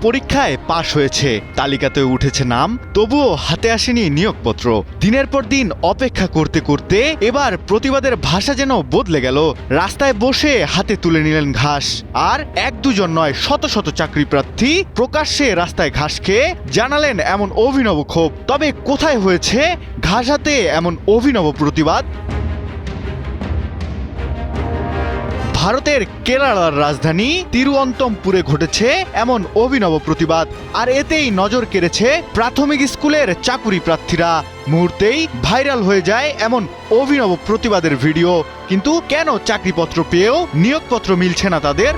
পরীক্ষায় পাশ হয়েছে, তালিকাতে উঠেছে নাম, তবুও হাতে আসেনি নিয়োগপত্র। দিনের পর দিন অপেক্ষা করতে করতে এবার প্রতিবাদের ভাষা যেন বদলে গেল। রাস্তায় বসে হাতে তুলে নিলেন ঘাস। আর এক দুজন নয়, শত শত চাকরি প্রার্থী প্রকাশ্যে রাস্তায় ঘাস খেয়ে জানালেন এমন অভিনব ক্ষোভ। তবে কোথায় হয়েছে ঘাস হাতে এমন অভিনব প্রতিবাদ? ভারতের কেরালার রাজধানী তিরুঅন্তপুরে ঘটেছে এমন অভিনব প্রতিবাদ। আর এতেই নজর কেড়েছে প্রাথমিক স্কুলের চাকুরি প্রার্থীরা। মুহূর্তেই ভাইরাল হয়ে যায় এমন অভিনব প্রতিবাদের ভিডিও। কিন্তু কেন চাকরিপত্র পেয়েও নিয়োগপত্র মিলছে না তাদের?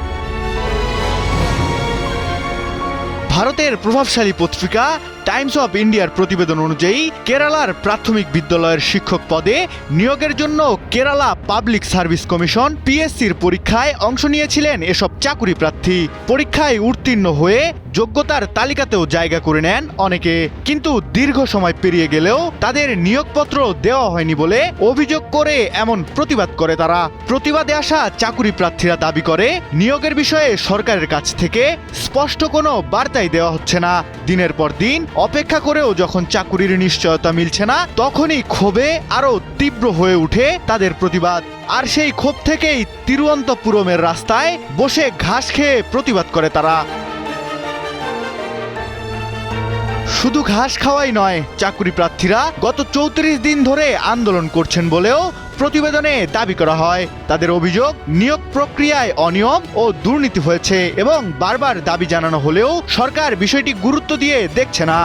ভারতের প্রভাবশালী পত্রিকা টাইমস অফ ইন্ডিয়ার প্রতিবেদন অনুযায়ী কেরালার প্রাথমিক বিদ্যালয়ের শিক্ষক পদে নিয়োগের জন্য কেরালা পাবলিক সার্ভিস কমিশন পিএসসির পরীক্ষায় অংশ নিয়েছিলেন এসব চাকুরি প্রার্থী। পরীক্ষায় উত্তীর্ণ হয়ে যোগ্যতার তালিকাতেও জায়গা করে নেন অনেকে। কিন্তু দীর্ঘ সময় পেরিয়ে গেলেও তাদের নিয়োগপত্র দেওয়া হয়নি বলে অভিযোগ করে এমন প্রতিবাদ করে তারা। প্রতিবাদে আসা চাকুরি প্রার্থীরা দাবি করে নিয়োগের বিষয়ে সরকারের কাছ থেকে স্পষ্ট কোনো বার্তাই দেওয়া হচ্ছে না। দিনের পর দিন অপেক্ষা করেও যখন চাকুরির নিশ্চয়তা মিলছে না, তখনই ক্ষোভে আরো তীব্র হয়ে ওঠে তাদের প্রতিবাদ। আর সেই ক্ষোভ থেকেই তিরুঅন্তপুরমের রাস্তায় বসে ঘাস খেয়ে প্রতিবাদ করে তারা। শুধু ঘাস খাওয়াই নয়, চাকুরি প্রার্থীরা গত 34 দিন ধরে আন্দোলন করছেন বলেও প্রতিবেদনে দাবি করা হয়। তাদের অভিযোগ, নিয়োগ প্রক্রিয়ায় অনিয়ম ও দুর্নীতি হয়েছে এবং বারবার দাবি জানানো হলেও সরকার বিষয়টি গুরুত্ব দিয়ে দেখছে না।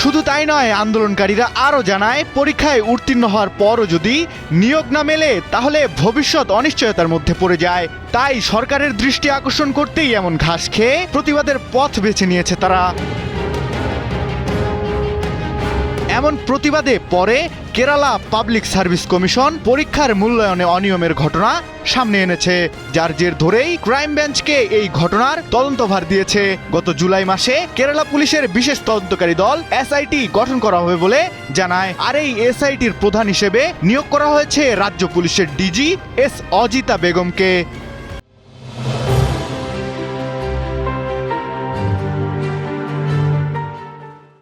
শুধু তাই নয়, আন্দোলনকারীরা আরও জানায় পরীক্ষায় উত্তীর্ণ হওয়ার পরও যদি নিয়োগ না মেলে তাহলে ভবিষ্যৎ অনিশ্চয়তার মধ্যে পড়ে যায়। তাই সরকারের দৃষ্টি আকর্ষণ করতেই এমন ঘাস খেয়ে প্রতিবাদের পথ বেছে নিয়েছে তারা। এমন প্রতিবাদে পরে কেরালা পাবলিক সার্ভিস কমিশন পরীক্ষার মূল্যায়নে অনিয়মের ঘটনা সামনে এনেছে, যার জের ধরেই ক্রাইম ব্রাঞ্চকে এই ঘটনার তদন্তভার দিয়েছে। গত জুলাই মাসে কেরালা পুলিশের বিশেষ তদন্তকারী দল এসআইটি গঠন করা হবে বলে জানায়। আর এই এসআইটির প্রধান হিসেবে নিয়োগ করা হয়েছে রাজ্য পুলিশের ডিজি এস অজিতা বেগমকে।